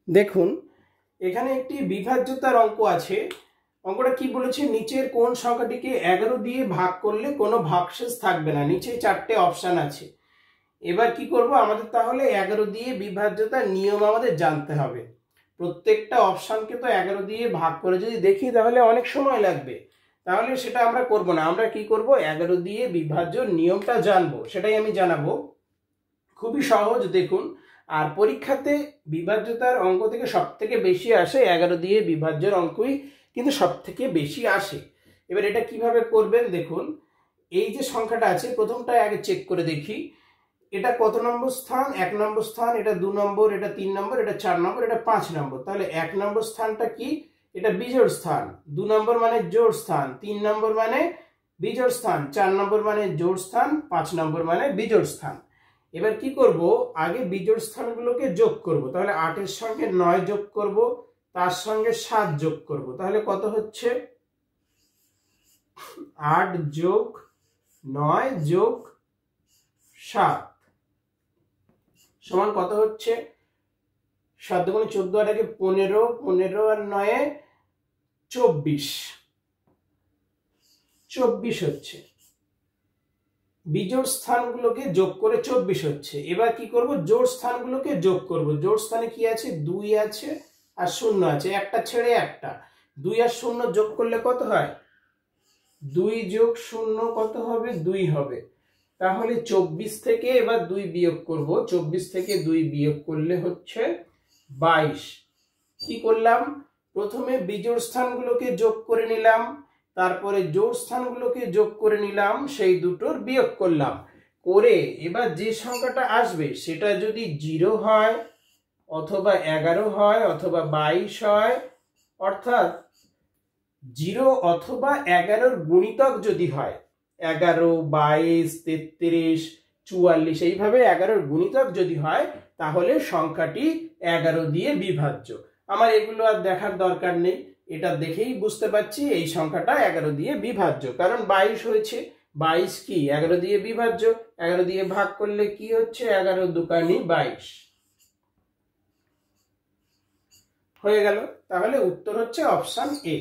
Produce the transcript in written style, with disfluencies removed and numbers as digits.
দেখুন এখানে একটি বিভাজ্যতার অঙ্ক আছে। অঙ্কটা কি বলেছে, নিচের কোন সংখ্যাটিকে 11 দিয়ে ভাগ করলে কোনো ভাগশেষ থাকবে না। নিচে 4টে অপশন আছে। এবার কি করব, আমাদের তাহলে 11 দিয়ে বিভাজ্যতার নিয়ম আমাদের জানতে হবে। প্রত্যেকটা অপশনকে তো 11 দিয়ে ভাগ করে যদি দেখি তাহলে অনেক সময় লাগবে, তাহলে সেটা আমরা করব না। আমরা কি করব, 11 দিয়ে বিভাজ্য নিয়মটা জানবো, সেটাই আমি জানাবো। খুবই সহজ দেখুন। আর পরীক্ষাতে বিভাজ্যতার অঙ্ক থেকে সব থেকে বেশি আসে 11 দিয়ে বিভাজ্যের অঙ্কই কিন্তু সব থেকে বেশি আসে। এবার এটা কিভাবে করবেন দেখুন, এই যে সংখ্যাটা আছে প্রথমটা আগে চেক করে দেখি, এটা কত নম্বর স্থান, 1 নম্বর স্থান, এটা 2 নম্বর, এটা 3 নম্বর, এটা 4 নম্বর, এটা 5 নম্বর। তাহলে 1 নম্বর স্থানটা কি, এটা বিজোড় স্থান, 2 নম্বর মানে জোড় স্থান, 3 নম্বর মানে বিজোড় স্থান, 4 নম্বর মানে জোড় স্থান, 5 নম্বর মানে বিজোড় স্থান। এবার কি করব, আগে বিজোড় স্থানগুলোকে যোগ করব। তাহলে 8 এর সঙ্গে 9 যোগ করব, তার সঙ্গে 7 যোগ করব। তাহলে কত হচ্ছে, 8 যোগ 9 যোগ 7 সমান কত হচ্ছে, 7 দুগুণে 14, আর আগে 15, 15 আর 9 24, 24 হচ্ছে। বিজোড় স্থানগুলোকে যোগ করে 24 হচ্ছে। এবার কি করব, জোড় স্থানগুলোকে যোগ করব। জোড় স্থানে কি আছে, 2 আছে আর 0 আছে, একটা ছেড়ে একটা। 2 আর 0 যোগ করলে কত হয়, 2 যোগ 0 কত হবে, 2 হবে। তাহলে 24 থেকে এবার 2 বিয়োগ করব। 24 থেকে 2 বিয়োগ করলে হচ্ছে 22। কি করলাম, প্রথমে বিজোড় স্থানগুলোকে যোগ করে নিলাম, তারপরে জোড় স্থানগুলোকে যোগ করে নিলাম, সেই দুটোর বিয়োগ করলাম। করে এবার যে সংখ্যাটা আসবে সেটা যদি 0 হয়, অথবা 11 হয়, অথবা 22 হয়, অর্থাৎ 0 অথবা 11-র গুণিতক যদি হয়, 11, 22, 33, 44, এইভাবে 11-র গুণিতক যদি হয়, তাহলে সংখ্যাটি 11 দিয়ে বিভাজ্য। আমার এগুলো আর দেখার দরকার নেই, এটা দেখেই বুঝতে পারছি এই সংখ্যাটা 11 দিয়ে বিভাজ্য, কারণ 22 হয়েছে। 22 কি 11 দিয়ে বিভাজ্য, 11 দিয়ে ভাগ করলে কি হচ্ছে, 11 দুকানি 22 হয়ে গেল। তাহলে উত্তর হচ্ছে অপশন এ।